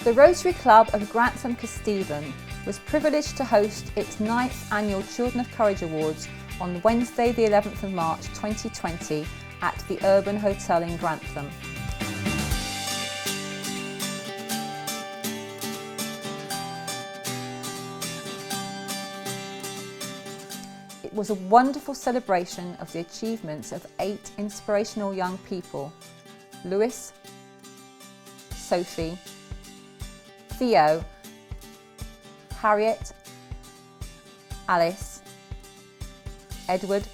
The Rotary Club of Grantham Kesteven was privileged to host its 9th annual Children of Courage Awards on Wednesday the 11th of March 2020 at the Urban Hotel in Grantham. It was a wonderful celebration of the achievements of 8 inspirational young people: Lewis, Sophie, Theo, Harriet, Alice, Edward,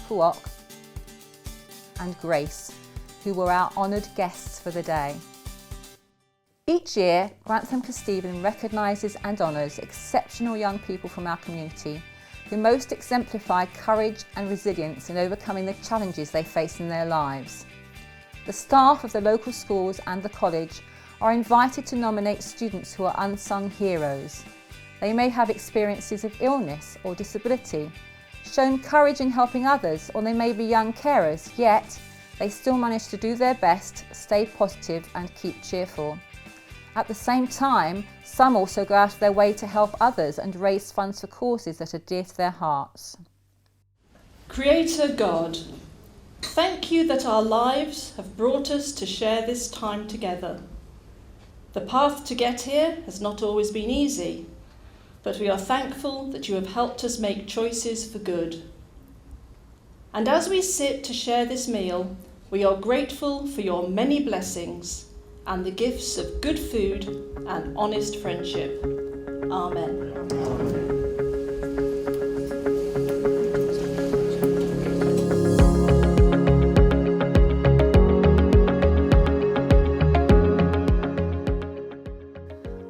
Puok and Grace, who were our honoured guests for the day. Each year, Grantham Kesteven recognises and honours exceptional young people from our community who most exemplify courage and resilience in overcoming the challenges they face in their lives. The staff of the local schools and the college are invited to nominate students who are unsung heroes. They may have experiences of illness or disability, shown courage in helping others, or they may be young carers, yet they still manage to do their best, stay positive and keep cheerful. At the same time, some also go out of their way to help others and raise funds for causes that are dear to their hearts. Creator God, thank you that our lives have brought us to share this time together. The path to get here has not always been easy, but we are thankful that you have helped us make choices for good. And as we sit to share this meal, we are grateful for your many blessings and the gifts of good food and honest friendship. Amen.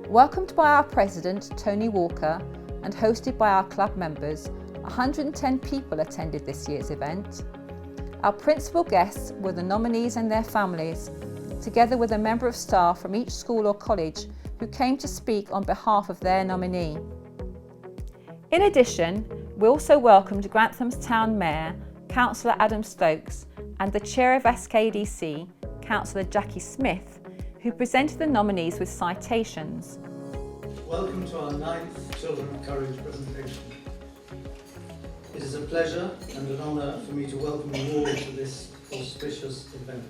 Welcomed by our President, Tony Walker, and hosted by our club members, 110 people attended this year's event. Our principal guests were the nominees and their families, together with a member of staff from each school or college who came to speak on behalf of their nominee. In addition, we also welcomed Grantham's Town Mayor, Councillor Adam Stokes, and the Chair of SKDC, Councillor Jackie Smith, who presented the nominees with citations. Welcome to our 9th Children of Courage presentation. It is a pleasure and an honour for me to welcome you all to this auspicious event.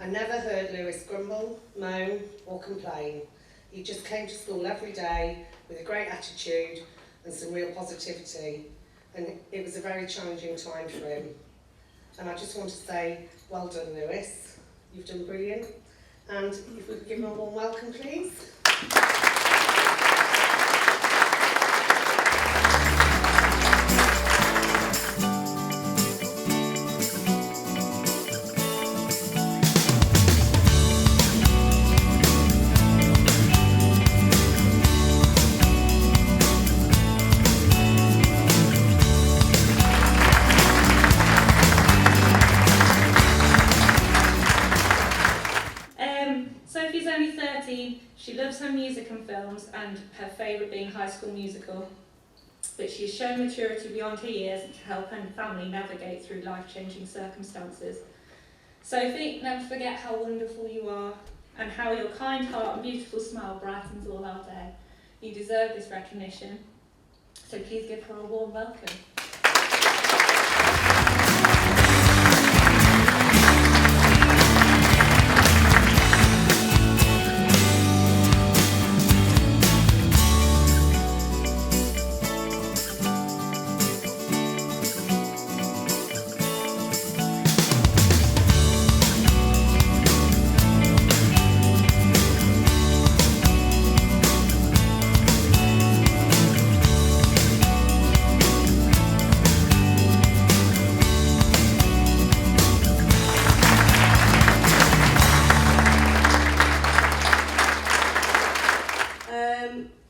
I never heard Lewis grumble, moan or complain. He just came to school every day with a great attitude and some real positivity, and it was a very challenging time for him. And I just want to say, well done Lewis, you've done brilliant, and if we could give him a warm welcome please. Sophie's only 13, she loves her music and films, and her favourite being High School Musical. But she has shown maturity beyond her years to help her family navigate through life-changing circumstances. Sophie, never forget how wonderful you are and how your kind heart and beautiful smile brightens all our day. You deserve this recognition, so please give her a warm welcome.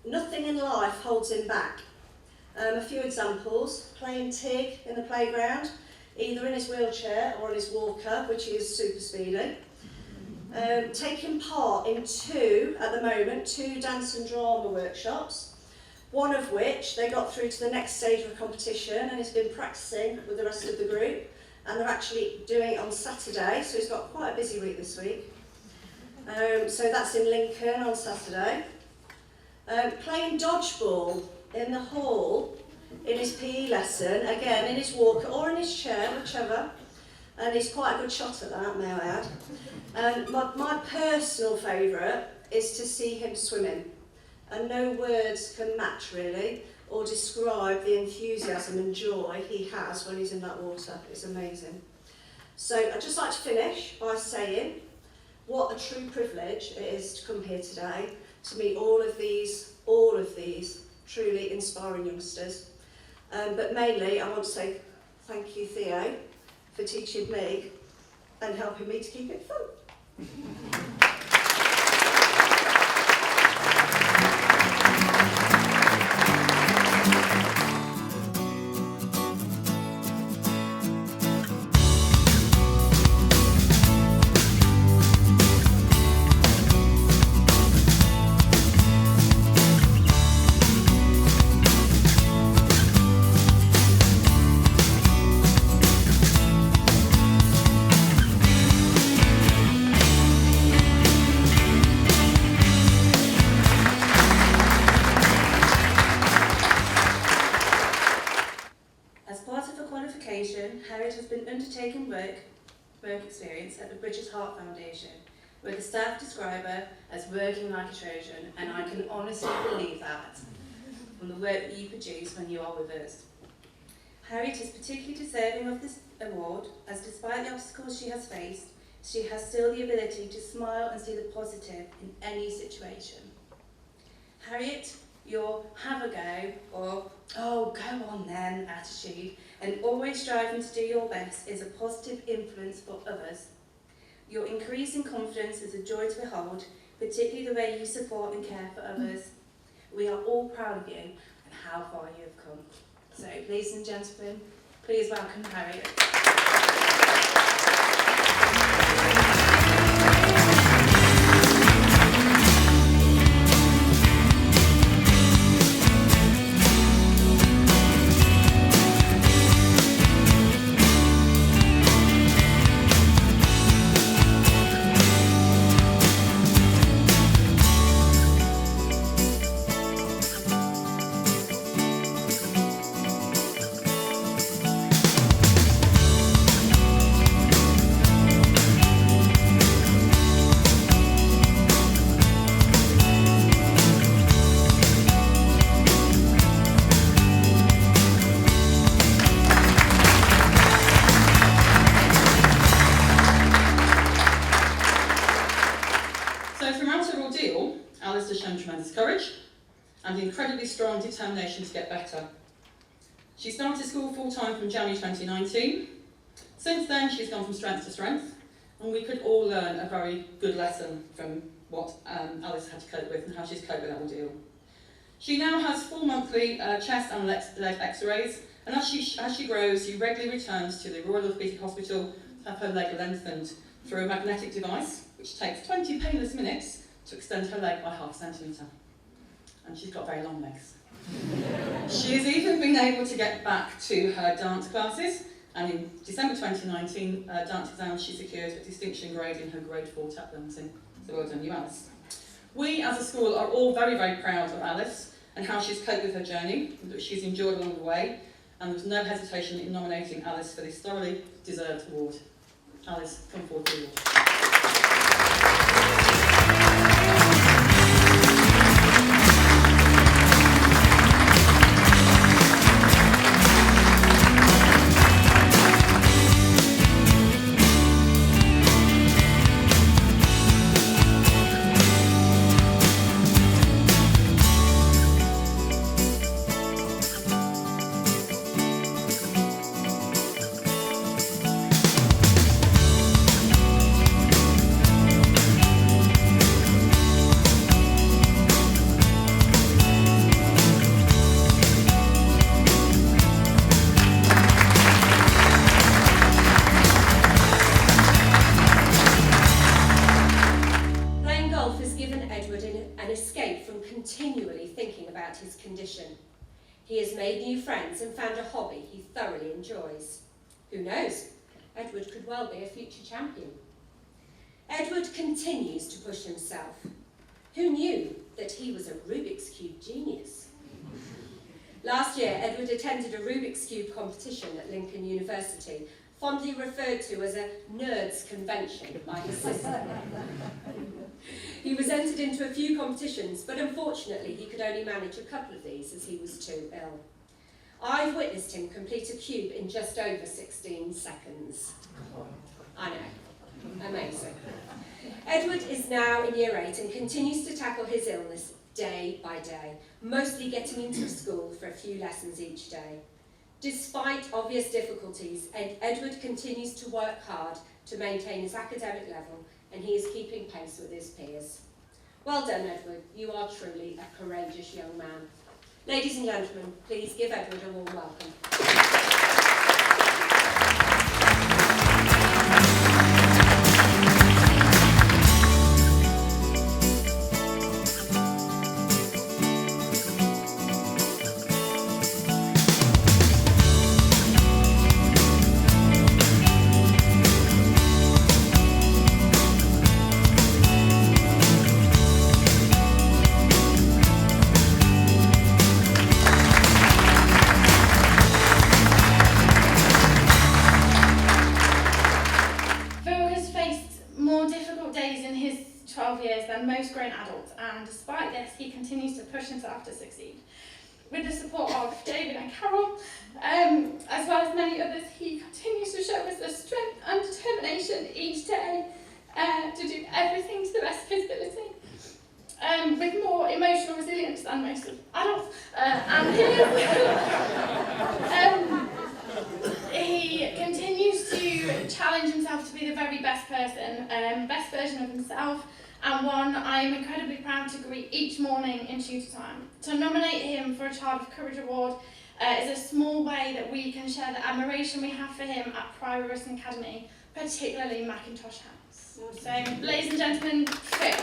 Nothing in life holds him back. A few examples: playing Tig in the playground, either in his wheelchair or on his walker, which is super speedy. Taking part in two dance and drama workshops, one of which they got through to the next stage of a competition and he's been practicing with the rest of the group, and they're actually doing it on Saturday, so he's got quite a busy week this week. So that's in Lincoln on Saturday. Playing dodgeball in the hall in his PE lesson, again in his walker or in his chair, whichever. And he's quite a good shot at that, may I add. And my personal favourite is to see him swimming. And no words can match really, or describe the enthusiasm and joy he has when he's in that water. It's amazing. So I'd just like to finish by saying what a true privilege it is to come here today to meet all of these truly inspiring youngsters. But mainly I want to say thank you, Theo, for teaching me and helping me to keep it fun. Harriet has been undertaking work experience at the British Heart Foundation, where the staff describe her as working like a Trojan, and I can honestly believe that from the work that you produce when you are with us. Harriet is particularly deserving of this award, as despite the obstacles she has faced, she has still the ability to smile and see the positive in any situation. Harriet, your have a go or oh go on then attitude and always striving to do your best is a positive influence for others. Your increasing confidence is a joy to behold, particularly the way you support and care for others. We are all proud of you and how far you have come. So, ladies and gentlemen, please welcome Harriet. Courage and incredibly strong determination to get better. She started school full-time from January 2019. Since then, she's gone from strength to strength, and we could all learn a very good lesson from what Alice had to cope with and how she's coped with that ordeal. She now has full monthly chest and leg x-rays, and as she grows, she regularly returns to the Royal Orthopaedic Hospital to have her leg lengthened through a magnetic device, which takes 20 painless minutes to extend her leg by ½ centimetre. And she's got very long legs. She has even been able to get back to her dance classes, and in December 2019 dance exam she secured a distinction grade in her grade 4 tap dancing. So well done you, Alice. We as a school are all very, very proud of Alice and how she's coped with her journey, that she's endured along the way, and there's no hesitation in nominating Alice for this thoroughly deserved award. Alice, come forward to the award. His condition. He has made new friends and found a hobby he thoroughly enjoys. Who knows? Edward could well be a future champion. Edward continues to push himself. Who knew that he was a Rubik's Cube genius? Last year, Edward attended a Rubik's Cube competition at Lincoln University, fondly referred to as a nerds convention by his sister. He was entered into a few competitions, but unfortunately he could only manage a couple of these as he was too ill. I've witnessed him complete a cube in just over 16 seconds. I know, amazing. Edward is now in year 8 and continues to tackle his illness day by day, mostly getting into school for a few lessons each day. Despite obvious difficulties, Edward continues to work hard to maintain his academic level, and he is keeping pace with his peers. Well done, Edward. You are truly a courageous young man. Ladies and gentlemen, please give Edward a warm welcome. than most grown adults, and despite this, he continues to push himself to succeed. With the support of David and Carol, as well as many others, he continues to show us the strength and determination each day to do everything to the best of his ability. With more emotional resilience than most of adults, and he continues to challenge himself to be the very best person, best version of himself, and one I am incredibly proud to greet each morning in tutor time. To nominate him for a Child of Courage Award is a small way that we can share the admiration we have for him at Priory Rutland Academy, particularly Macintosh House. So, ladies and gentlemen, Phil.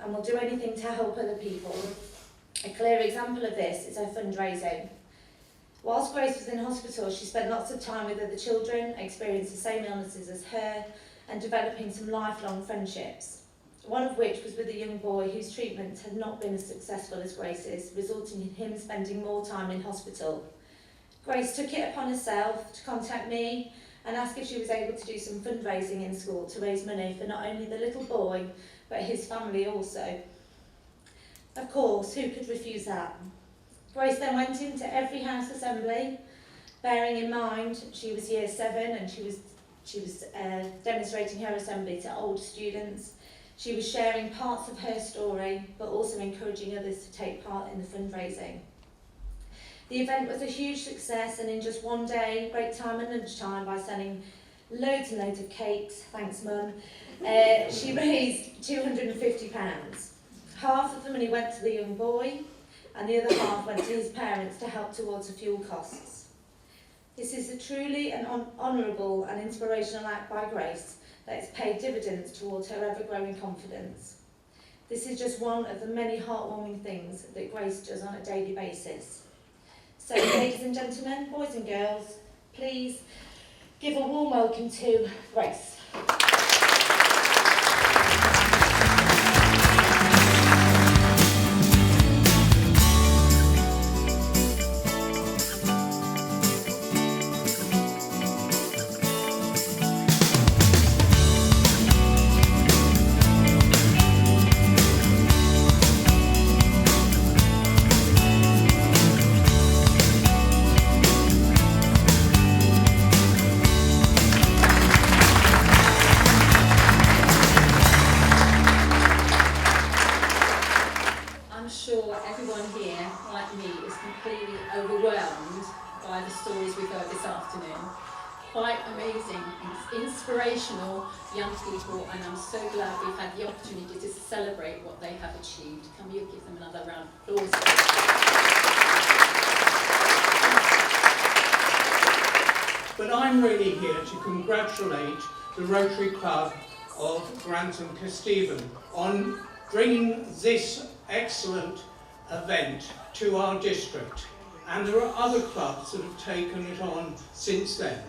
And will do anything to help other people. A clear example of this is her fundraising. Whilst Grace was in hospital, she spent lots of time with other children, experienced the same illnesses as her, and developing some lifelong friendships. One of which was with a young boy whose treatment had not been as successful as Grace's, resulting in him spending more time in hospital. Grace took it upon herself to contact me and ask if she was able to do some fundraising in school to raise money for not only the little boy, but his family also. Of course, who could refuse that? Grace then went into every house assembly, bearing in mind she was year 7 and she was demonstrating her assembly to older students. She was sharing parts of her story, but also encouraging others to take part in the fundraising. The event was a huge success, and in just one day, break time and lunchtime, by selling loads and loads of cakes, thanks Mum, she raised £250. Half of the money went to the young boy, and the other half went to his parents to help towards the fuel costs. This is a truly an honourable and inspirational act by Grace that has paid dividends towards her ever-growing confidence. This is just one of the many heartwarming things that Grace does on a daily basis. So, ladies and gentlemen, boys and girls, please give a warm welcome to Grace. here, like me, is completely overwhelmed by the stories we've heard this afternoon. Quite amazing, inspirational young people, and I'm so glad we've had the opportunity to celebrate what they have achieved. Can we give them another round of applause? But I'm really here to congratulate the Rotary Club of Grantham Kesteven on bringing this excellent event to our district. And there are other clubs that have taken it on since then.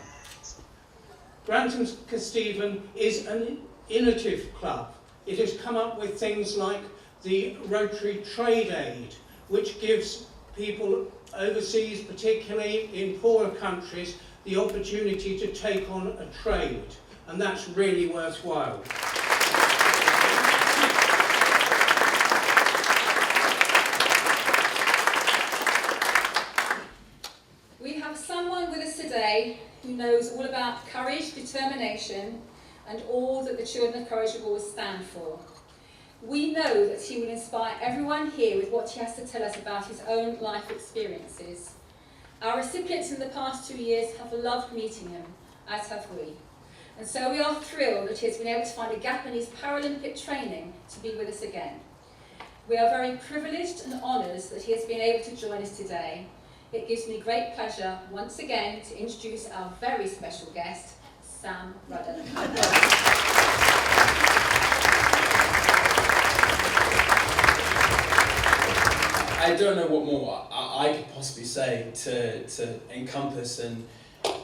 Grantham Kesteven is an innovative club. It has come up with things like the Rotary Trade Aid, which gives people overseas, particularly in poorer countries, the opportunity to take on a trade, and that's really worthwhile. We have someone with us today who knows all about courage, determination, and all that the Children of Courage will always stand for. We know that he will inspire everyone here with what he has to tell us about his own life experiences. Our recipients in the past 2 years have loved meeting him, as have we. And so we are thrilled that he has been able to find a gap in his Paralympic training to be with us again. We are very privileged and honoured that he has been able to join us today. It gives me great pleasure once again to introduce our very special guest, Sam Rudden. I don't know what more I could possibly say to encompass and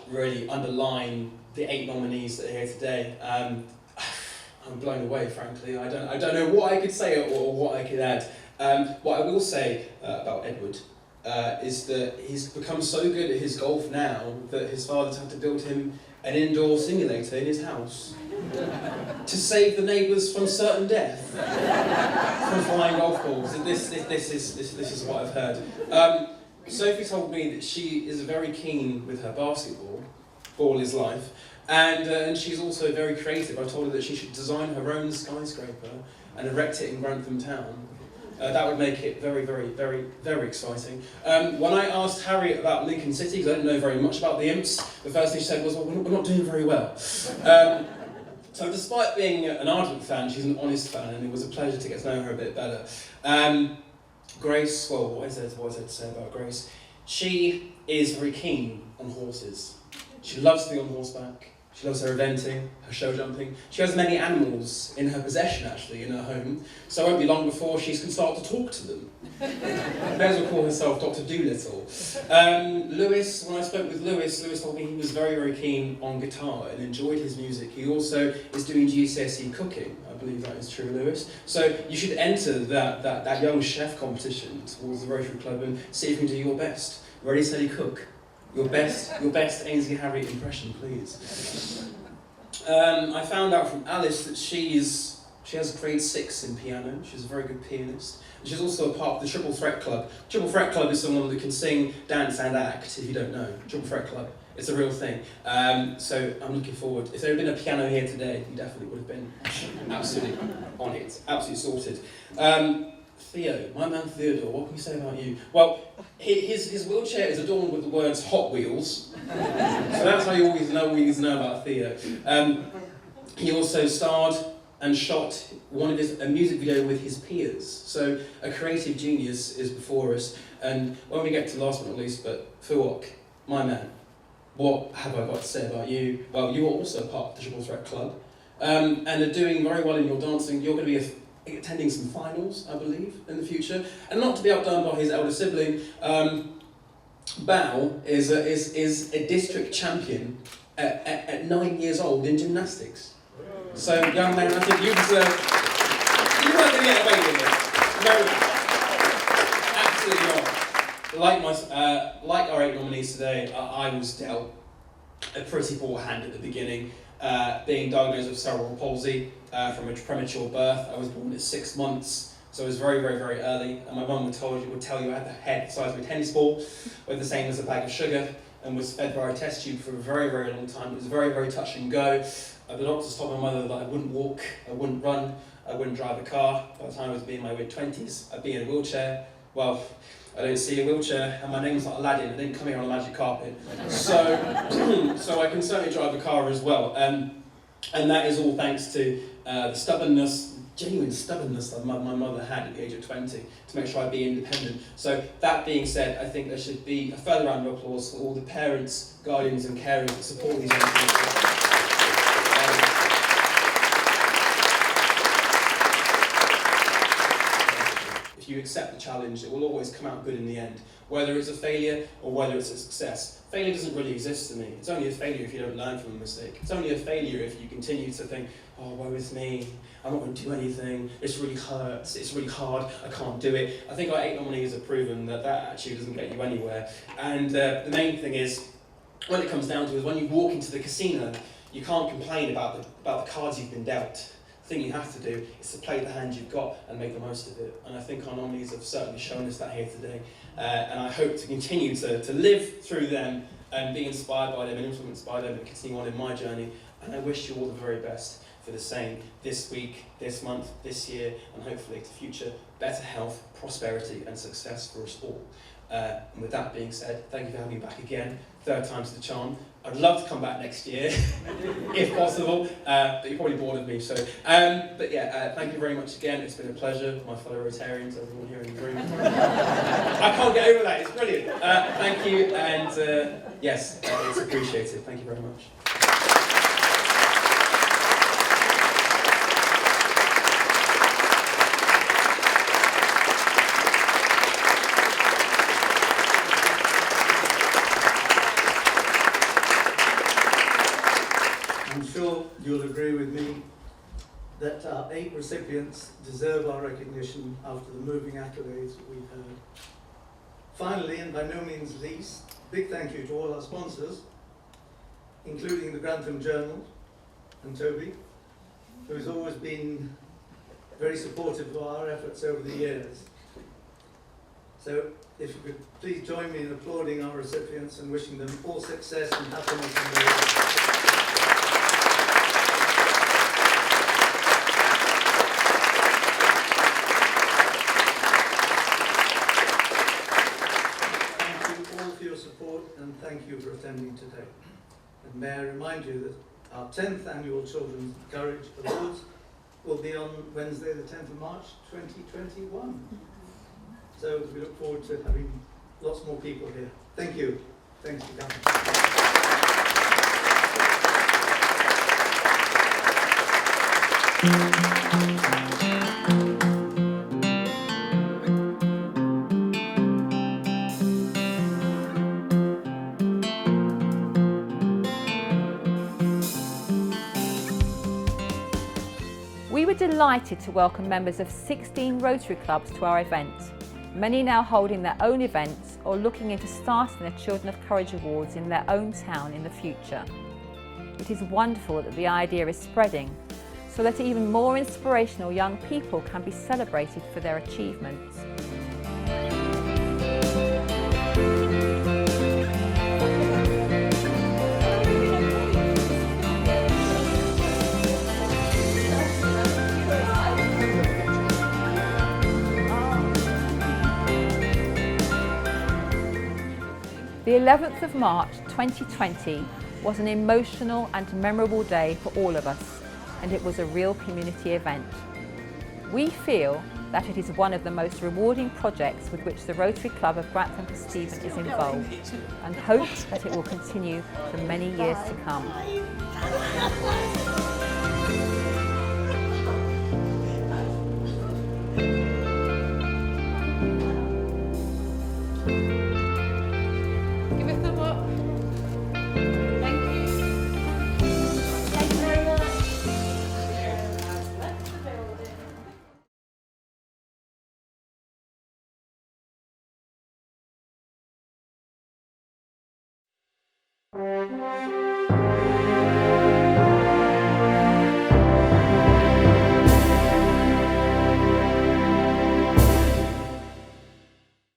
really underline the 8 nominees that are here today. I'm blown away, frankly. I don't know what I could say or what I could add. What I will say about Edward is that he's become so good at his golf now that his father's had to build him an indoor simulator in his house to save the neighbours from certain death from flying golf balls. This is what I've heard. Sophie told me that she is very keen with her basketball, ball is life, and she's also very creative. I told her that she should design her own skyscraper and erect it in Grantham town. That would make it very, very, very, very exciting. When I asked Harriet about Lincoln City, because I didn't know very much about the Imps, the first thing she said was, well, we're not doing very well. So despite being an ardent fan, she's an honest fan, and it was a pleasure to get to know her a bit better. Grace, well, what is there to say about Grace? She is very keen on horses. She loves to be on horseback. She loves her eventing, her show jumping. She has many animals in her possession, actually, in her home. So it won't be long before she can start to talk to them. Bez will call herself Dr. Doolittle. Lewis, when I spoke with Lewis told me he was very, very keen on guitar and enjoyed his music. He also is doing GCSE cooking. I believe that is true, Lewis. So you should enter that young chef competition towards the Rotary Club and see if you can do your best. Ready, steady, cook. Your best Ainsley Harriet impression, please. I found out from Alice that she has grade 6 in piano. She's a very good pianist. And she's also a part of the Triple Threat Club. Triple Threat Club is someone that can sing, dance and act, if you don't know. Triple Threat Club. It's a real thing. So I'm looking forward. If there had been a piano here today, you definitely would have been absolutely on it. Absolutely sorted. Theo, my man Theodore, what can we say about you? Well, his wheelchair is adorned with the words Hot Wheels, so that's how you always know about Theo. He also starred and shot a music video with his peers, so a creative genius is before us. And when we get to last but not least, but Fuok, my man, what have I got to say about you? Well, you are also part of the Triple Threat Club, and are doing very well in your dancing. You're going to be attending some finals, I believe, in the future, and not to be outdone by his elder sibling. Bao is a district champion at 9 years old in gymnastics. So, young man, I think you deserve. You weren't going to get away with it. No, absolutely not. Like our 8 nominees today, I was dealt a pretty poor hand at the beginning. Being diagnosed with cerebral palsy from a premature birth. I was born at 6 months, so it was very, very, very early. And my mum would tell you I had the head the size of a tennis ball, weighed the same as a bag of sugar, and was fed via a test tube for a very, very long time. It was very, very touch and go. The doctors told my mother that I wouldn't walk, I wouldn't run, I wouldn't drive a car. By the time I was in my mid-20s, I'd be in a wheelchair, well, I don't see a wheelchair, and my name's not Aladdin. I didn't come here on a magic carpet. So, so I can certainly drive a car as well. And that is all thanks to the stubbornness, genuine stubbornness that my mother had at the age of 20 to make sure I'd be independent. So that being said, I think there should be a further round of applause for all the parents, guardians and carers that support these young people. If you accept the challenge, it will always come out good in the end, whether it's a failure or whether it's a success. Failure doesn't really exist to me. It's only a failure if you don't learn from a mistake. It's only a failure if you continue to think, oh, woe is me, I'm not going to do anything, this really hurts, it's really hard, I can't do it. I think our 8 nominees have proven that that attitude doesn't get you anywhere. And the main thing is, when it comes down to it, is when you walk into the casino, you can't complain about the cards you've been dealt. The thing you have to do is to play the hand you've got and make the most of it. And I think our nominees have certainly shown us that here today. And I hope to continue to live through them and be inspired by them and influenced by them and continue on in my journey. And I wish you all the very best for the same this week, this month, this year, and hopefully to future better health, prosperity and success for us all. And with that being said, thank you for having me back again. 3rd time's the charm. I'd love to come back next year, if possible, but you're probably bored of me, so. But yeah, thank you very much again. It's been a pleasure, my fellow Rotarians, everyone here in the room. I can't get over that, it's brilliant. Thank you, and yes, it's appreciated. Thank you very much. I'm sure you'll agree with me that our 8 recipients deserve our recognition after the moving accolades that we've heard. Finally, and by no means least, big thank you to all our sponsors, including the Grantham Journal and Toby, who's always been very supportive of our efforts over the years. So if you could please join me in applauding our recipients and wishing them all success and happiness in their lives. And thank you for attending today. And may I remind you that our 10th annual Children's Courage Awards will be on Wednesday the 10th of March 2021. So we look forward to having lots more people here. Thank you. Thanks for coming. We were delighted to welcome members of 16 Rotary clubs to our event, many now holding their own events or looking into starting the Children of Courage Awards in their own town in the future. It is wonderful that the idea is spreading, so that even more inspirational young people can be celebrated for their achievements. The 11th of March 2020 was an emotional and memorable day for all of us, and it was a real community event. We feel that it is one of the most rewarding projects with which the Rotary Club of Grantham Kesteven is involved, and hope that it will continue for many years to come. Thank you.